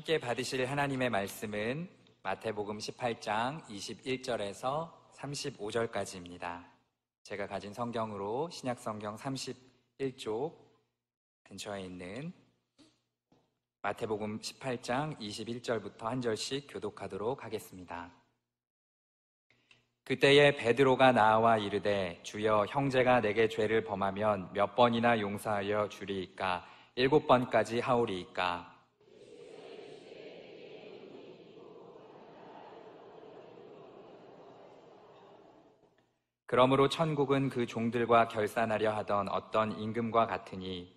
함께 받으실 하나님의 말씀은 마태복음 18장 21절에서 35절까지입니다. 제가 가진 성경으로 신약성경 31쪽 근처에 있는 마태복음 18장 21절부터 한 절씩 교독하도록 하겠습니다. 그때에 베드로가 나와 이르되 주여 형제가 내게 죄를 범하면 몇 번이나 용서하여 주리이까 7번까지 하오리이까. 그러므로 천국은 그 종들과 결산하려 하던 어떤 임금과 같으니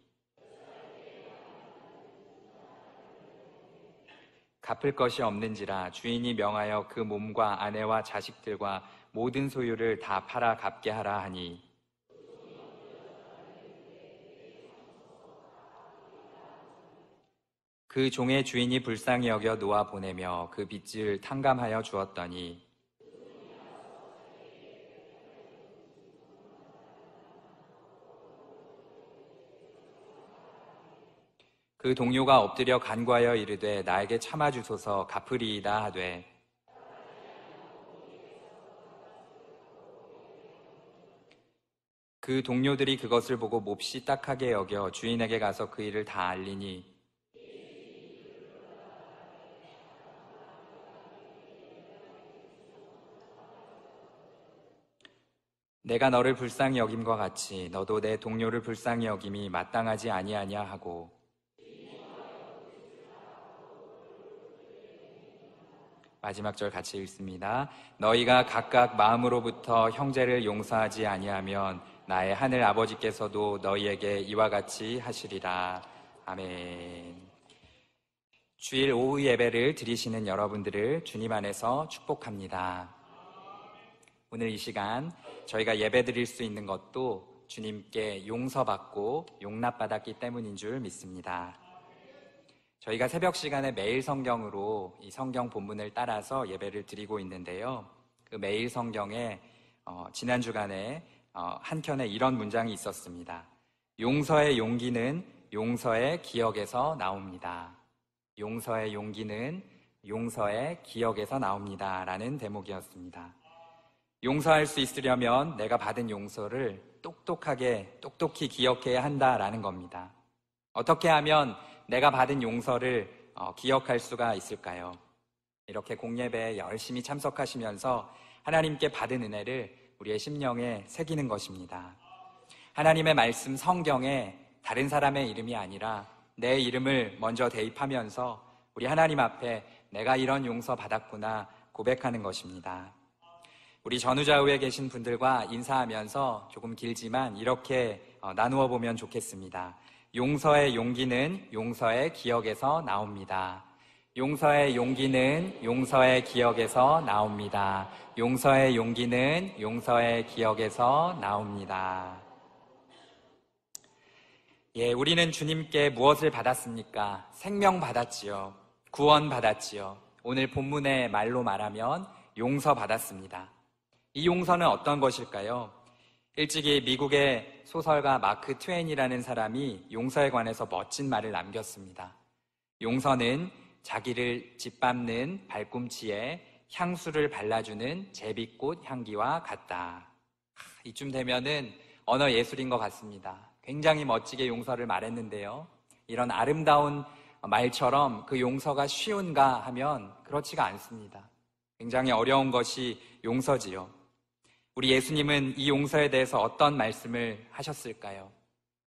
갚을 것이 없는지라 주인이 명하여 그 몸과 아내와 자식들과 모든 소유를 다 팔아 갚게 하라 하니 그 종의 주인이 불쌍히 여겨 놓아 보내며 그 빚을 탕감하여 주었더니 그 동료가 엎드려 간구하여 이르되 나에게 참아주소서 갚으리이다 하되 그 동료들이 그것을 보고 몹시 딱하게 여겨 주인에게 가서 그 일을 다 알리니 내가 너를 불쌍히 여김과 같이 너도 내 동료를 불쌍히 여김이 마땅하지 아니하냐 하고 마지막 절 같이 읽습니다. 너희가 각각 마음으로부터 형제를 용서하지 아니하면 나의 하늘 아버지께서도 너희에게 이와 같이 하시리라. 아멘. 주일 오후 예배를 드리시는 여러분들을 주님 안에서 축복합니다. 오늘 이 시간 저희가 예배 드릴 수 있는 것도 주님께 용서받고 용납받았기 때문인 줄 믿습니다. 저희가 새벽 시간에 매일 성경으로 이 성경 본문을 따라서 예배를 드리고 있는데요. 그 매일 성경에 지난 주간에 한 켠에 이런 문장이 있었습니다. 용서의 용기는 용서의 기억에서 나옵니다. 용서의 용기는 용서의 기억에서 나옵니다. 라는 대목이었습니다. 용서할 수 있으려면 내가 받은 용서를 똑똑히 기억해야 한다라는 겁니다. 어떻게 하면 내가 받은 용서를 기억할 수가 있을까요? 이렇게 공예배에 열심히 참석하시면서 하나님께 받은 은혜를 우리의 심령에 새기는 것입니다. 하나님의 말씀 성경에 다른 사람의 이름이 아니라 내 이름을 먼저 대입하면서 우리 하나님 앞에 내가 이런 용서 받았구나 고백하는 것입니다. 우리 전우좌우에 계신 분들과 인사하면서 조금 길지만 이렇게 나누어 보면 좋겠습니다. 용서의 용기는 용서의 기억에서 나옵니다. 용서의 용기는 용서의 기억에서 나옵니다. 용서의 용기는 용서의 기억에서 나옵니다. 예, 우리는 주님께 무엇을 받았습니까? 생명 받았지요. 구원 받았지요. 오늘 본문의 말로 말하면 용서 받았습니다. 이 용서는 어떤 것일까요? 일찍이 미국의 소설가 마크 트웨인이라는 사람이 용서에 관해서 멋진 말을 남겼습니다. 용서는 자기를 짓밟는 발꿈치에 향수를 발라주는 제비꽃 향기와 같다. 이쯤 되면은 언어 예술인 것 같습니다. 굉장히 멋지게 용서를 말했는데요. 이런 아름다운 말처럼 그 용서가 쉬운가 하면 그렇지가 않습니다. 굉장히 어려운 것이 용서지요. 우리 예수님은 이 용서에 대해서 어떤 말씀을 하셨을까요?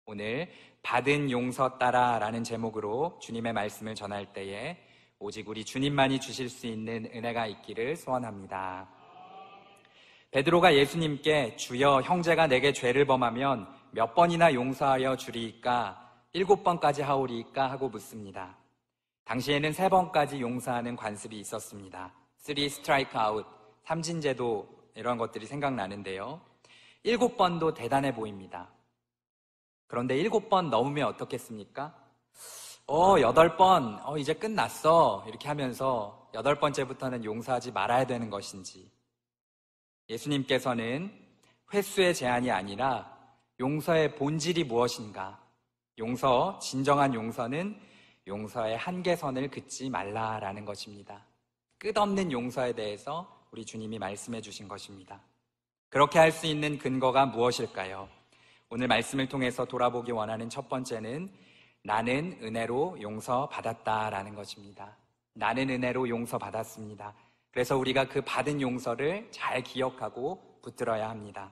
오늘 받은 용서 따라 라는 제목으로 주님의 말씀을 전할 때에 오직 우리 주님만이 주실 수 있는 은혜가 있기를 소원합니다. 베드로가 예수님께 주여 형제가 내게 죄를 범하면 몇 번이나 용서하여 주리이까 7번까지 하오리이까 하고 묻습니다. 당시에는 3번까지 용서하는 관습이 있었습니다. 3 스트라이크 아웃, 삼진제도 이런 것들이 생각나는데요. 7번도 대단해 보입니다. 그런데 7번 넘으면 어떻겠습니까? 8번, 이제 끝났어. 이렇게 하면서 8번째부터는 용서하지 말아야 되는 것인지. 예수님께서는 횟수의 제한이 아니라 용서의 본질이 무엇인가? 진정한 용서는 용서의 한계선을 긋지 말라라는 것입니다. 끝없는 용서에 대해서 우리 주님이 말씀해 주신 것입니다. 그렇게 할 수 있는 근거가 무엇일까요? 오늘 말씀을 통해서 돌아보기 원하는 첫 번째는 나는 은혜로 용서받았다라는 것입니다. 나는 은혜로 용서받았습니다. 그래서 우리가 그 받은 용서를 잘 기억하고 붙들어야 합니다.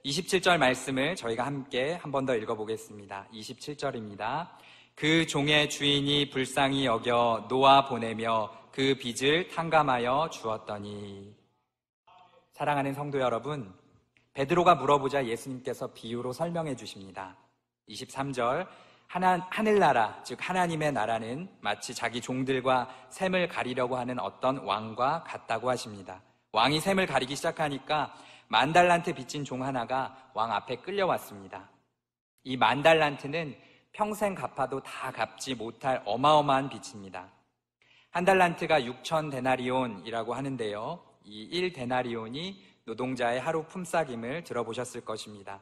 27절 말씀을 저희가 함께 한 번 더 읽어보겠습니다. 27절입니다. 그 종의 주인이 불쌍히 여겨 놓아 보내며 그 빚을 탕감하여 주었더니. 사랑하는 성도 여러분, 베드로가 물어보자 예수님께서 비유로 설명해 주십니다. 23절, 하늘나라, 즉 하나님의 나라는 마치 자기 종들과 샘을 가리려고 하는 어떤 왕과 같다고 하십니다. 왕이 샘을 가리기 시작하니까 10,000달란트 빚진 종 하나가 왕 앞에 끌려왔습니다. 이 10,000달란트는 평생 갚아도 다 갚지 못할 어마어마한 빚입니다. 1달란트가 6,000데나리온이라고 하는데요, 이 1데나리온이 노동자의 하루 품삯임을 들어보셨을 것입니다.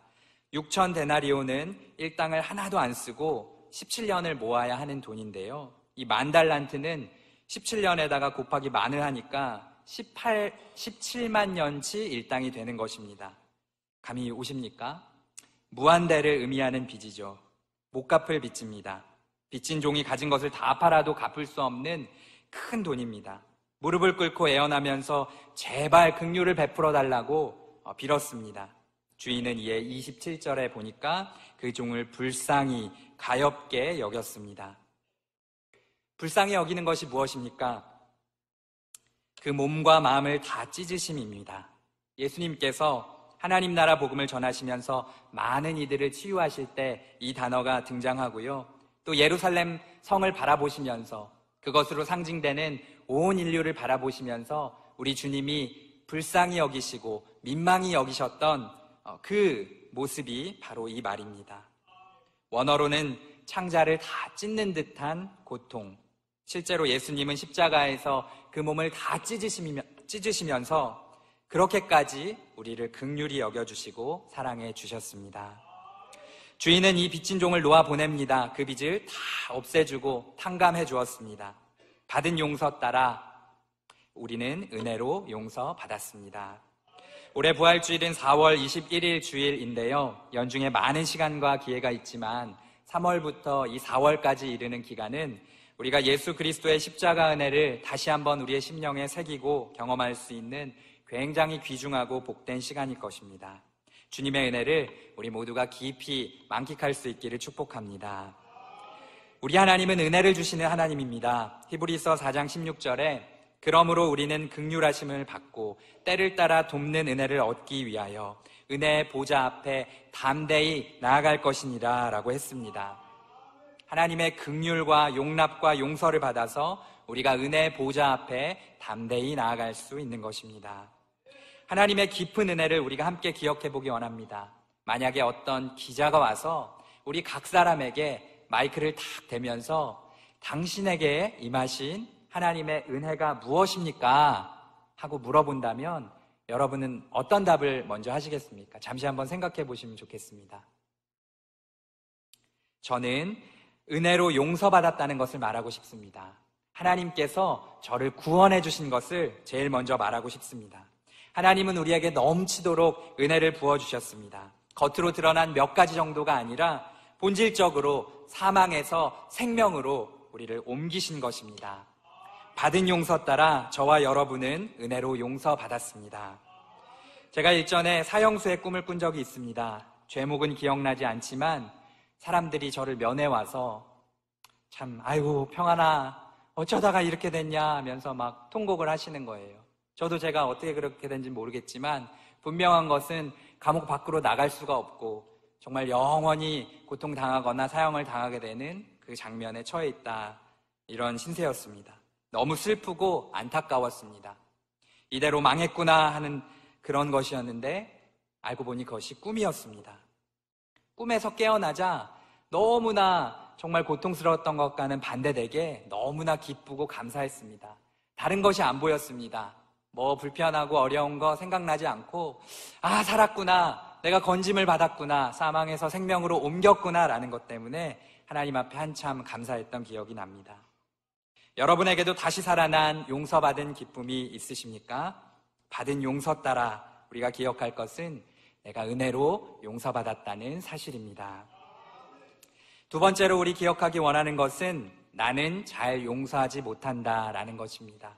6,000데나리온은 일당을 하나도 안 쓰고 17년을 모아야 하는 돈인데요, 이 10,000달란트는 17년에다가 곱하기 만을 하니까 17만 년치 일당이 되는 것입니다. 감이 오십니까? 무한대를 의미하는 빚이죠. 못 갚을 빚입니다. 빚진 종이 가진 것을 다 팔아도 갚을 수 없는 큰 돈입니다. 무릎을 꿇고 애원하면서 제발 긍휼을 베풀어 달라고 빌었습니다. 주인은 이에 27절에 보니까 그 종을 불쌍히 가엾게 여겼습니다. 불쌍히 여기는 것이 무엇입니까? 그 몸과 마음을 다 찢으심입니다. 예수님께서 하나님 나라 복음을 전하시면서 많은 이들을 치유하실 때 이 단어가 등장하고요, 또 예루살렘 성을 바라보시면서 그것으로 상징되는 온 인류를 바라보시면서 우리 주님이 불쌍히 여기시고 민망히 여기셨던 그 모습이 바로 이 말입니다. 원어로는 창자를 다 찢는 듯한 고통. 실제로 예수님은 십자가에서 그 몸을 다 찢으시면서 그렇게까지 우리를 긍휼히 여겨주시고 사랑해 주셨습니다. 주인은 이 빚진 종을 놓아 보냅니다. 그 빚을 다 없애주고 탕감해 주었습니다. 받은 용서 따라 우리는 은혜로 용서받았습니다. 올해 부활주일은 4월 21일 주일인데요, 연중에 많은 시간과 기회가 있지만 3월부터 이 4월까지 이르는 기간은 우리가 예수 그리스도의 십자가 은혜를 다시 한번 우리의 심령에 새기고 경험할 수 있는 굉장히 귀중하고 복된 시간일 것입니다. 주님의 은혜를 우리 모두가 깊이 만끽할 수 있기를 축복합니다. 우리 하나님은 은혜를 주시는 하나님입니다. 히브리서 4장 16절에 그러므로 우리는 긍휼하심을 받고 때를 따라 돕는 은혜를 얻기 위하여 은혜의 보좌 앞에 담대히 나아갈 것이니라 라고 했습니다. 하나님의 긍휼과 용납과 용서를 받아서 우리가 은혜의 보좌 앞에 담대히 나아갈 수 있는 것입니다. 하나님의 깊은 은혜를 우리가 함께 기억해 보기 원합니다. 만약에 어떤 기자가 와서 우리 각 사람에게 마이크를 탁 대면서 당신에게 임하신 하나님의 은혜가 무엇입니까? 하고 물어본다면 여러분은 어떤 답을 먼저 하시겠습니까? 잠시 한번 생각해 보시면 좋겠습니다. 저는 은혜로 용서받았다는 것을 말하고 싶습니다. 하나님께서 저를 구원해 주신 것을 제일 먼저 말하고 싶습니다. 하나님은 우리에게 넘치도록 은혜를 부어주셨습니다. 겉으로 드러난 몇 가지 정도가 아니라 본질적으로 사망에서 생명으로 우리를 옮기신 것입니다. 받은 용서 따라 저와 여러분은 은혜로 용서받았습니다. 제가 일전에 사형수의 꿈을 꾼 적이 있습니다. 죄목은 기억나지 않지만 사람들이 저를 면회와서 참 아이고 평안아 어쩌다가 이렇게 됐냐 하면서 막 통곡을 하시는 거예요. 저도 제가 어떻게 그렇게 된지 모르겠지만 분명한 것은 감옥 밖으로 나갈 수가 없고 정말 영원히 고통당하거나 사형을 당하게 되는 그 장면에 처해 있다, 이런 신세였습니다. 너무 슬프고 안타까웠습니다. 이대로 망했구나 하는 그런 것이었는데 알고 보니 그것이 꿈이었습니다. 꿈에서 깨어나자 너무나 정말 고통스러웠던 것과는 반대되게 너무나 기쁘고 감사했습니다. 다른 것이 안 보였습니다. 뭐 불편하고 어려운 거 생각나지 않고 살았구나, 내가 건짐을 받았구나, 사망에서 생명으로 옮겼구나 라는 것 때문에 하나님 앞에 한참 감사했던 기억이 납니다. 여러분에게도 다시 살아난 용서받은 기쁨이 있으십니까? 받은 용서 따라 우리가 기억할 것은 내가 은혜로 용서받았다는 사실입니다. 두 번째로 우리 기억하기 원하는 것은 나는 잘 용서하지 못한다라는 것입니다.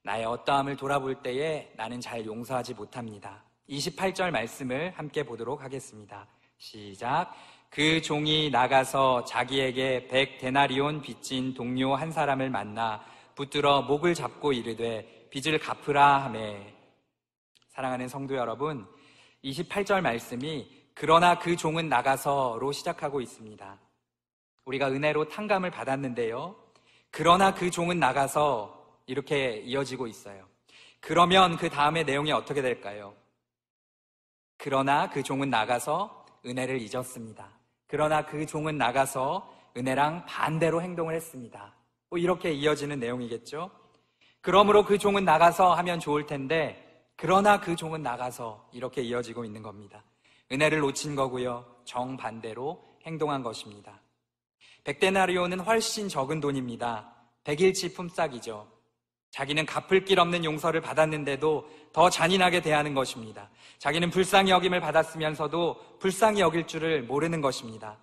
나의 어떠함을 돌아볼 때에 나는 잘 용서하지 못합니다. 28절 말씀을 함께 보도록 하겠습니다. 시작. 그 종이 나가서 자기에게 100데나리온 빚진 동료 한 사람을 만나 붙들어 목을 잡고 이르되 빚을 갚으라 하매. 사랑하는 성도 여러분, 28절 말씀이 그러나 그 종은 나가서로 시작하고 있습니다. 우리가 은혜로 탕감을 받았는데요, 그러나 그 종은 나가서 이렇게 이어지고 있어요. 그러면 그 다음의 내용이 어떻게 될까요? 그러나 그 종은 나가서 은혜를 잊었습니다. 그러나 그 종은 나가서 은혜랑 반대로 행동을 했습니다. 이렇게 이어지는 내용이겠죠. 그러므로 그 종은 나가서 하면 좋을 텐데 그러나 그 종은 나가서 이렇게 이어지고 있는 겁니다. 은혜를 놓친 거고요, 정반대로 행동한 것입니다. 100데나리온은 훨씬 적은 돈입니다. 100일치 품삯이죠. 자기는 갚을 길 없는 용서를 받았는데도 더 잔인하게 대하는 것입니다. 자기는 불쌍히 여김을 받았으면서도 불쌍히 여길 줄을 모르는 것입니다.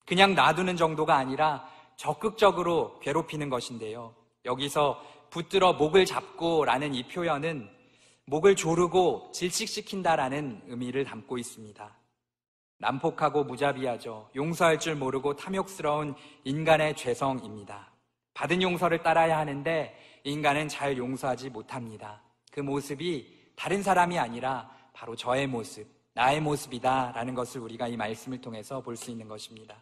그냥 놔두는 정도가 아니라 적극적으로 괴롭히는 것인데요, 여기서 붙들어 목을 잡고 라는 이 표현은 목을 조르고 질식시킨다라는 의미를 담고 있습니다. 난폭하고 무자비하죠. 용서할 줄 모르고 탐욕스러운 인간의 죄성입니다. 받은 용서를 따라야 하는데 인간은 잘 용서하지 못합니다. 그 모습이 다른 사람이 아니라 바로 저의 모습, 나의 모습이다 라는 것을 우리가 이 말씀을 통해서 볼 수 있는 것입니다.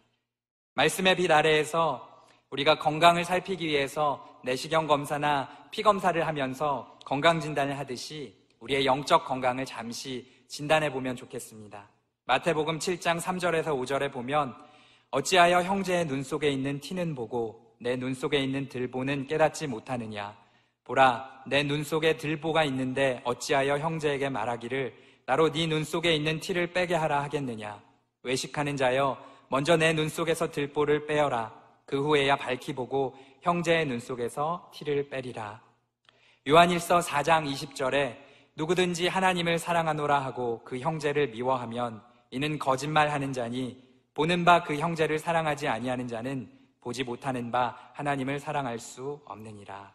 말씀의 빛 아래에서 우리가 건강을 살피기 위해서 내시경 검사나 피 검사를 하면서 건강 진단을 하듯이 우리의 영적 건강을 잠시 진단해 보면 좋겠습니다. 마태복음 7장 3절에서 5절에 보면 어찌하여 형제의 눈 속에 있는 티는 보고 내 눈 속에 있는 들보는 깨닫지 못하느냐. 보라, 내 눈 속에 들보가 있는데 어찌하여 형제에게 말하기를 나로 네 눈 속에 있는 티를 빼게 하라 하겠느냐. 외식하는 자여, 먼저 내 눈 속에서 들보를 빼어라. 그 후에야 밝히 보고 형제의 눈 속에서 티를 빼리라. 요한일서 4장 20절에 누구든지 하나님을 사랑하노라 하고 그 형제를 미워하면 이는 거짓말하는 자니 보는 바 그 형제를 사랑하지 아니하는 자는 보지 못하는 바 하나님을 사랑할 수 없느니라.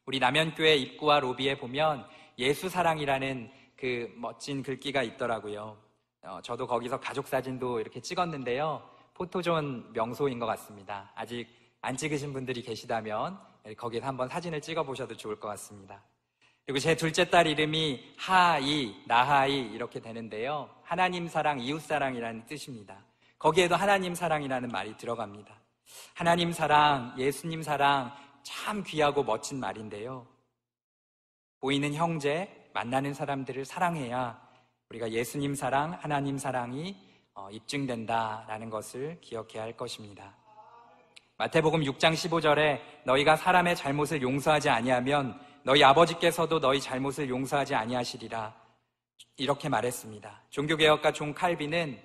우리 남현교회 입구와 로비에 보면 예수사랑이라는 그 멋진 글귀가 있더라고요. 저도 거기서 가족사진도 이렇게 찍었는데요, 포토존 명소인 것 같습니다. 아직 안 찍으신 분들이 계시다면 거기서 한번 사진을 찍어보셔도 좋을 것 같습니다. 그리고 제 둘째 딸 이름이 하이, 나하이 이렇게 되는데요, 하나님 사랑, 이웃 사랑이라는 뜻입니다. 거기에도 하나님 사랑이라는 말이 들어갑니다. 하나님 사랑, 예수님 사랑 참 귀하고 멋진 말인데요, 보이는 형제, 만나는 사람들을 사랑해야 우리가 예수님 사랑, 하나님 사랑이 입증된다라는 것을 기억해야 할 것입니다. 마태복음 6장 15절에 너희가 사람의 잘못을 용서하지 아니하면 너희 아버지께서도 너희 잘못을 용서하지 아니하시리라, 이렇게 말했습니다. 종교개혁가 존 칼빈은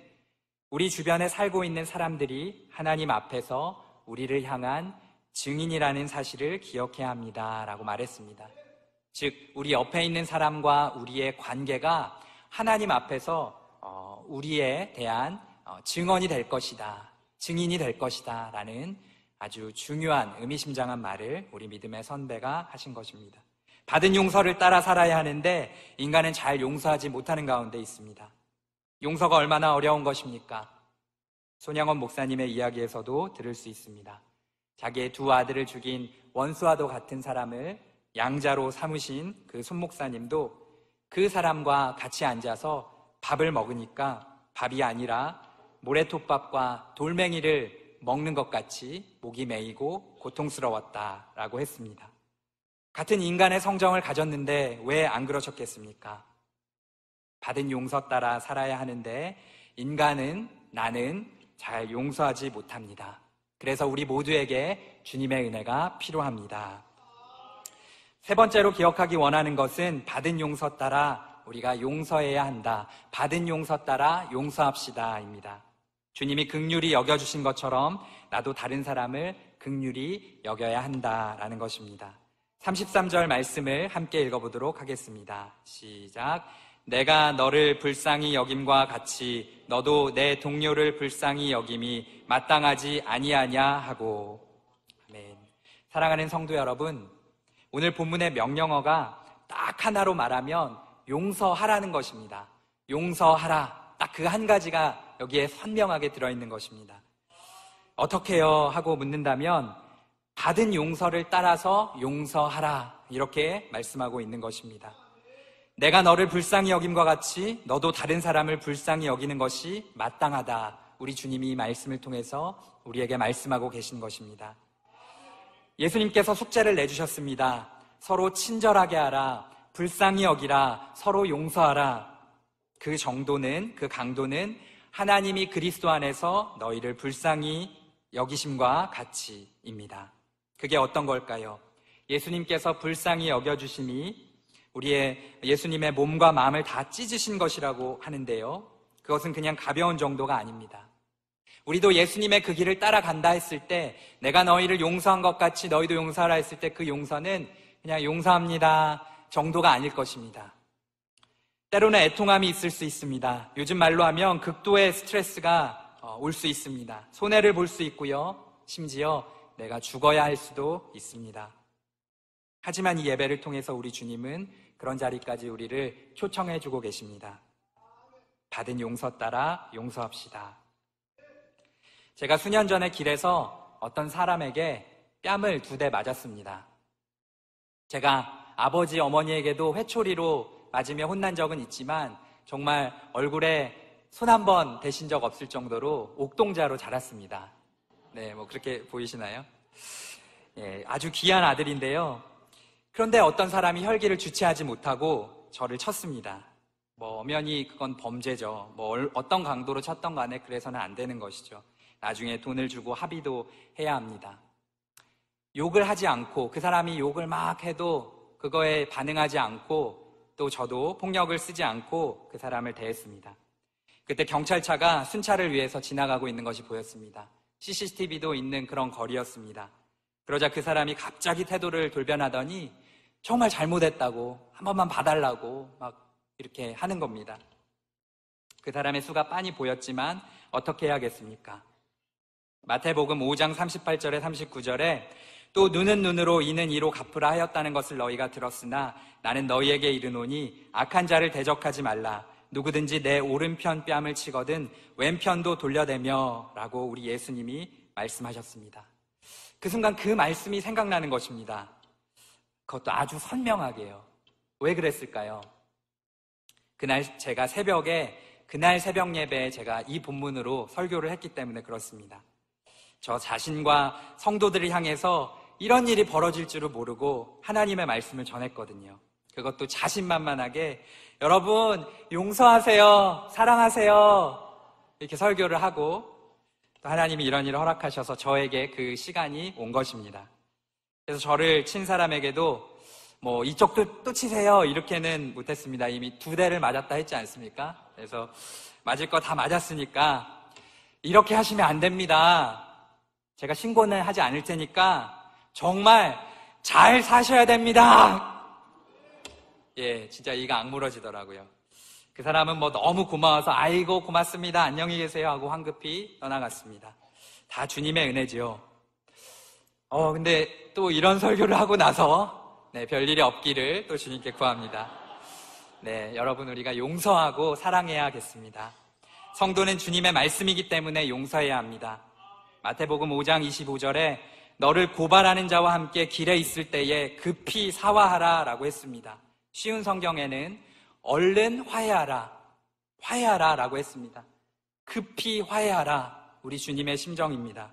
우리 주변에 살고 있는 사람들이 하나님 앞에서 우리를 향한 증인이라는 사실을 기억해야 합니다 라고 말했습니다. 즉 우리 옆에 있는 사람과 우리의 관계가 하나님 앞에서 우리에 대한 증언이 될 것이다, 증인이 될 것이다 라는 아주 중요한 의미심장한 말을 우리 믿음의 선배가 하신 것입니다. 받은 용서를 따라 살아야 하는데 인간은 잘 용서하지 못하는 가운데 있습니다. 용서가 얼마나 어려운 것입니까? 손양원 목사님의 이야기에서도 들을 수 있습니다. 자기의 두 아들을 죽인 원수와도 같은 사람을 양자로 삼으신 그 손 목사님도 그 사람과 같이 앉아서 밥을 먹으니까 밥이 아니라 모래톱밥과 돌멩이를 먹는 것 같이 목이 메이고 고통스러웠다라고 했습니다. 같은 인간의 성정을 가졌는데 왜 안 그러셨겠습니까? 받은 용서 따라 살아야 하는데 인간은, 나는 잘 용서하지 못합니다. 그래서 우리 모두에게 주님의 은혜가 필요합니다. 세 번째로 기억하기 원하는 것은 받은 용서 따라 우리가 용서해야 한다. 받은 용서 따라 용서합시다입니다. 주님이 긍휼히 여겨주신 것처럼 나도 다른 사람을 긍휼히 여겨야 한다라는 것입니다. 33절 말씀을 함께 읽어보도록 하겠습니다. 시작. 내가 너를 불쌍히 여김과 같이 너도 내 동료를 불쌍히 여김이 마땅하지 아니하냐 하고. 아멘. 사랑하는 성도 여러분, 오늘 본문의 명령어가 딱 하나로 말하면 용서하라는 것입니다. 용서하라. 딱 그 한 가지가 여기에 선명하게 들어있는 것입니다. 어떻게 해요? 하고 묻는다면 받은 용서를 따라서 용서하라, 이렇게 말씀하고 있는 것입니다. 내가 너를 불쌍히 여김과 같이 너도 다른 사람을 불쌍히 여기는 것이 마땅하다. 우리 주님이 이 말씀을 통해서 우리에게 말씀하고 계신 것입니다. 예수님께서 숙제를 내주셨습니다. 서로 친절하게 하라, 불쌍히 여기라, 서로 용서하라. 그 정도는, 그 강도는 하나님이 그리스도 안에서 너희를 불쌍히 여기심과 같이입니다. 그게 어떤 걸까요? 예수님께서 불쌍히 여겨주심이 우리의 예수님의 몸과 마음을 다 찢으신 것이라고 하는데요, 그것은 그냥 가벼운 정도가 아닙니다. 우리도 예수님의 그 길을 따라간다 했을 때, 내가 너희를 용서한 것 같이 너희도 용서하라 했을 때 그 용서는 그냥 용서합니다 정도가 아닐 것입니다. 때로는 애통함이 있을 수 있습니다. 요즘 말로 하면 극도의 스트레스가 올 수 있습니다. 손해를 볼 수 있고요, 심지어 내가 죽어야 할 수도 있습니다. 하지만 이 예배를 통해서 우리 주님은 그런 자리까지 우리를 초청해주고 계십니다. 받은 용서 따라 용서합시다. 제가 수년 전에 길에서 어떤 사람에게 뺨을 2대 맞았습니다. 제가 아버지, 어머니에게도 회초리로 맞으며 혼난 적은 있지만 정말 얼굴에 손 한 번 대신 적 없을 정도로 옥동자로 자랐습니다. 네, 뭐 그렇게 보이시나요? 예, 아주 귀한 아들인데요. 그런데 어떤 사람이 혈기를 주체하지 못하고 저를 쳤습니다. 뭐 엄연히 그건 범죄죠. 뭐 어떤 강도로 쳤던 간에 그래서는 안 되는 것이죠. 나중에 돈을 주고 합의도 해야 합니다. 욕을 하지 않고, 그 사람이 욕을 막 해도 그거에 반응하지 않고, 또 저도 폭력을 쓰지 않고 그 사람을 대했습니다. 그때 경찰차가 순찰을 위해서 지나가고 있는 것이 보였습니다. CCTV도 있는 그런 거리였습니다. 그러자 그 사람이 갑자기 태도를 돌변하더니 정말 잘못했다고, 한 번만 봐달라고 막 이렇게 하는 겁니다. 그 사람의 수가 빤히 보였지만 어떻게 해야겠습니까? 마태복음 5장 38절에 39절에 또 눈은 눈으로 이는 이로 갚으라 하였다는 것을 너희가 들었으나 나는 너희에게 이르노니 악한 자를 대적하지 말라. 누구든지 내 오른편 뺨을 치거든 왼편도 돌려대며 라고 우리 예수님이 말씀하셨습니다. 그 순간 그 말씀이 생각나는 것입니다. 그것도 아주 선명하게요. 왜 그랬을까요? 그날 제가 그날 새벽 예배에 제가 이 본문으로 설교를 했기 때문에 그렇습니다. 저 자신과 성도들을 향해서 이런 일이 벌어질 줄을 모르고 하나님의 말씀을 전했거든요. 그것도 자신만만하게 여러분 용서하세요, 사랑하세요 이렇게 설교를 하고, 또 하나님이 이런 일을 허락하셔서 저에게 그 시간이 온 것입니다. 그래서 저를 친 사람에게도 뭐 이쪽도 또 치세요 이렇게는 못했습니다. 이미 2대를 맞았다 했지 않습니까? 그래서 맞을 거 다 맞았으니까 이렇게 하시면 안 됩니다. 제가 신고는 하지 않을 테니까 정말 잘 사셔야 됩니다. 예, 진짜 이가 악물어지더라고요. 그 사람은 뭐 너무 고마워서 아이고 고맙습니다, 안녕히 계세요 하고 황급히 떠나갔습니다. 다 주님의 은혜지요. 근데 또 이런 설교를 하고 나서 별일이 없기를 또 주님께 구합니다. 네, 여러분 우리가 용서하고 사랑해야겠습니다. 성도는 주님의 말씀이기 때문에 용서해야 합니다. 마태복음 5장 25절에 너를 고발하는 자와 함께 길에 있을 때에 급히 사화하라 라고 했습니다. 쉬운 성경에는 얼른 화해하라 라고 했습니다. 급히 화해하라, 우리 주님의 심정입니다.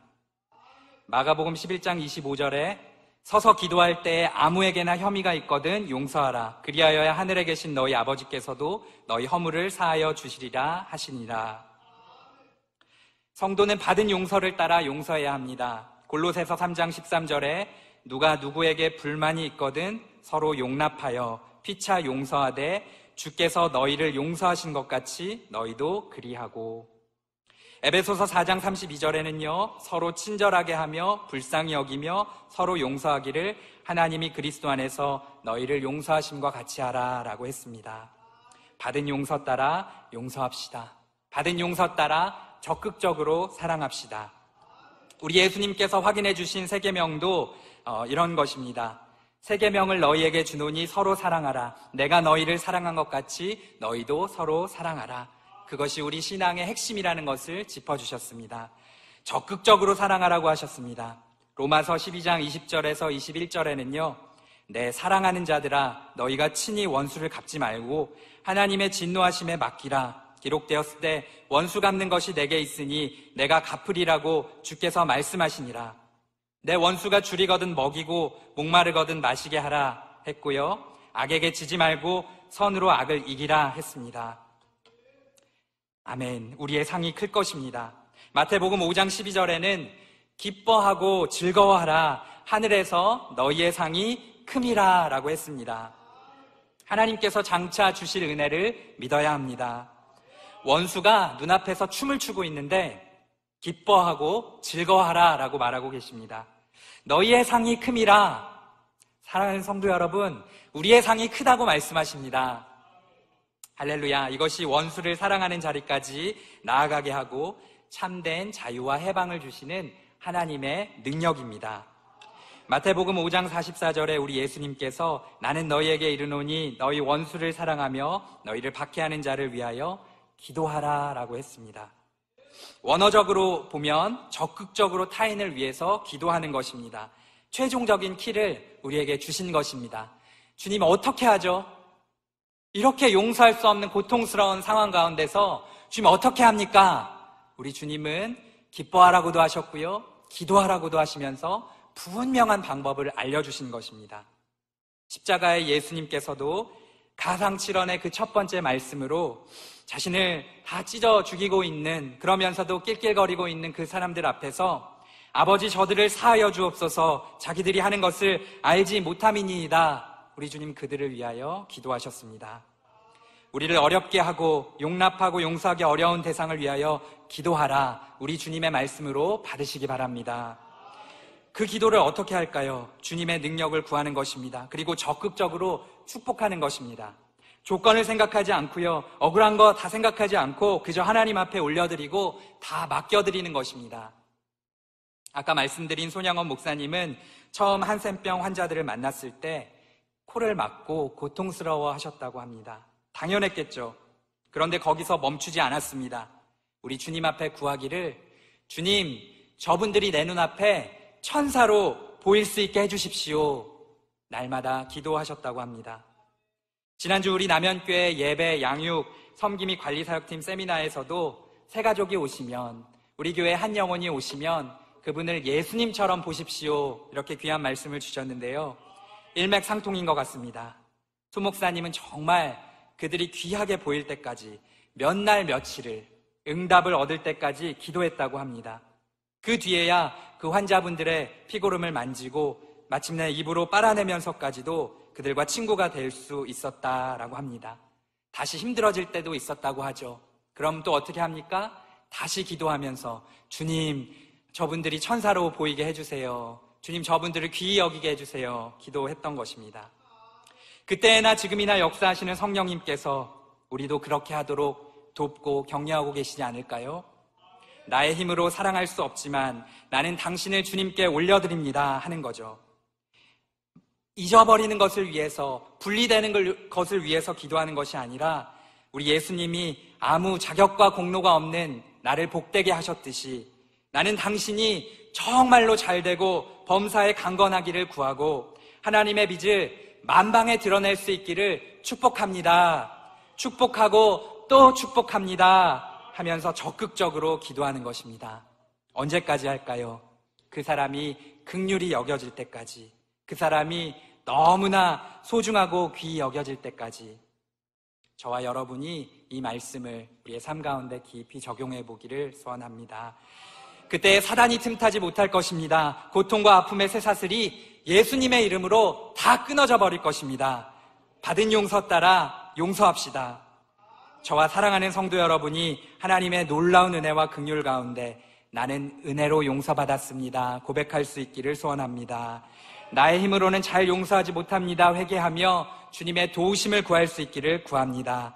마가복음 11장 25절에 서서 기도할 때에 아무에게나 혐의가 있거든 용서하라. 그리하여야 하늘에 계신 너희 아버지께서도 너희 허물을 사하여 주시리라 하시니라. 성도는 받은 용서를 따라 용서해야 합니다. 골로새서 3장 13절에 누가 누구에게 불만이 있거든 서로 용납하여 피차 용서하되 주께서 너희를 용서하신 것 같이 너희도 그리하고. 에베소서 4장 32절에는요, 서로 친절하게 하며 불쌍히 여기며 서로 용서하기를 하나님이 그리스도 안에서 너희를 용서하심과 같이 하라 라고 했습니다. 받은 용서 따라 용서합시다. 받은 용서 따라 적극적으로 사랑합시다. 우리 예수님께서 확인해 주신 세 계명도 이런 것입니다. 세 계명을 너희에게 주노니 서로 사랑하라. 내가 너희를 사랑한 것 같이 너희도 서로 사랑하라. 그것이 우리 신앙의 핵심이라는 것을 짚어주셨습니다. 적극적으로 사랑하라고 하셨습니다. 로마서 12장 20절에서 21절에는요, 내 사랑하는 자들아 너희가 친히 원수를 갚지 말고 하나님의 진노하심에 맡기라. 기록되었을 때 원수 갚는 것이 내게 있으니 내가 갚으리라고 주께서 말씀하시니라. 내 원수가 줄이거든 먹이고 목마르거든 마시게 하라 했고요, 악에게 지지 말고 선으로 악을 이기라 했습니다. 아멘. 우리의 상이 클 것입니다. 마태복음 5장 12절에는 기뻐하고 즐거워하라. 하늘에서 너희의 상이 큼이라 라고 했습니다. 하나님께서 장차 주실 은혜를 믿어야 합니다. 원수가 눈앞에서 춤을 추고 있는데 기뻐하고 즐거워하라 라고 말하고 계십니다. 너희의 상이 큼이라. 사랑하는 성도 여러분, 우리의 상이 크다고 말씀하십니다. 할렐루야. 이것이 원수를 사랑하는 자리까지 나아가게 하고 참된 자유와 해방을 주시는 하나님의 능력입니다. 마태복음 5장 44절에 우리 예수님께서 나는 너희에게 이르노니 너희 원수를 사랑하며 너희를 박해하는 자를 위하여 기도하라 라고 했습니다. 원어적으로 보면 적극적으로 타인을 위해서 기도하는 것입니다. 최종적인 키를 우리에게 주신 것입니다. 주님, 어떻게 하죠? 이렇게 용서할 수 없는 고통스러운 상황 가운데서 주님 어떻게 합니까? 우리 주님은 기뻐하라고도 하셨고요, 기도하라고도 하시면서 분명한 방법을 알려주신 것입니다. 십자가의 예수님께서도 가상칠언의 그 첫 번째 말씀으로 자신을 다 찢어 죽이고 있는, 그러면서도 낄낄거리고 있는 그 사람들 앞에서 아버지 저들을 사하여 주옵소서, 자기들이 하는 것을 알지 못함이니이다. 우리 주님 그들을 위하여 기도하셨습니다. 우리를 어렵게 하고 용납하고 용서하기 어려운 대상을 위하여 기도하라. 우리 주님의 말씀으로 받으시기 바랍니다. 그 기도를 어떻게 할까요? 주님의 능력을 구하는 것입니다. 그리고 적극적으로 축복하는 것입니다. 조건을 생각하지 않고요, 억울한 거 다 생각하지 않고 그저 하나님 앞에 올려드리고 다 맡겨드리는 것입니다. 아까 말씀드린 손양원 목사님은 처음 한센병 환자들을 만났을 때 코를 막고 고통스러워 하셨다고 합니다. 당연했겠죠. 그런데 거기서 멈추지 않았습니다. 우리 주님 앞에 구하기를, 주님, 저분들이 내 눈앞에 천사로 보일 수 있게 해주십시오. 날마다 기도하셨다고 합니다. 지난주 우리 남현교회 예배, 양육, 섬김이 관리사역팀 세미나에서도 새 가족이 오시면, 우리 교회 한 영혼이 오시면 그분을 예수님처럼 보십시오. 이렇게 귀한 말씀을 주셨는데요. 일맥상통인 것 같습니다. 수 목사님은 정말 그들이 귀하게 보일 때까지 몇 날 며칠을 응답을 얻을 때까지 기도했다고 합니다. 그 뒤에야 그 환자분들의 피고름을 만지고 마침내 입으로 빨아내면서까지도 그들과 친구가 될 수 있었다라고 합니다. 다시 힘들어질 때도 있었다고 하죠. 그럼 또 어떻게 합니까? 다시 기도하면서 주님, 저분들이 천사로 보이게 해주세요. 주님, 저분들을 귀히 여기게 해주세요. 기도했던 것입니다. 그때나 지금이나 역사하시는 성령님께서 우리도 그렇게 하도록 돕고 격려하고 계시지 않을까요? 나의 힘으로 사랑할 수 없지만 나는 당신을 주님께 올려드립니다 하는 거죠. 잊어버리는 것을 위해서, 분리되는 것을 위해서 기도하는 것이 아니라 우리 예수님이 아무 자격과 공로가 없는 나를 복되게 하셨듯이 나는 당신이 정말로 잘되고 범사에 강건하기를 구하고 하나님의 빚을 만방에 드러낼 수 있기를 축복합니다. 축복하고 또 축복합니다 하면서 적극적으로 기도하는 것입니다. 언제까지 할까요? 그 사람이 긍휼히 여겨질 때까지, 그 사람이 너무나 소중하고 귀히 여겨질 때까지 저와 여러분이 이 말씀을 우리의 삶 가운데 깊이 적용해 보기를 소원합니다. 그때 사단이 틈타지 못할 것입니다. 고통과 아픔의 쇠사슬이 예수님의 이름으로 다 끊어져 버릴 것입니다. 받은 용서 따라 용서합시다. 저와 사랑하는 성도 여러분이 하나님의 놀라운 은혜와 긍휼 가운데 나는 은혜로 용서받았습니다 고백할 수 있기를 소원합니다. 나의 힘으로는 잘 용서하지 못합니다 회개하며 주님의 도우심을 구할 수 있기를 구합니다.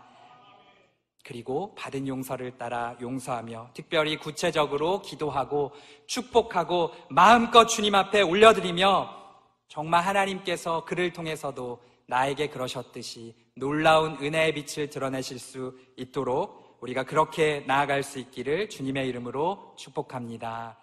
그리고 받은 용서를 따라 용서하며 특별히 구체적으로 기도하고 축복하고 마음껏 주님 앞에 올려드리며 정말 하나님께서 그를 통해서도 나에게 그러셨듯이 놀라운 은혜의 빛을 드러내실 수 있도록 우리가 그렇게 나아갈 수 있기를 주님의 이름으로 축복합니다.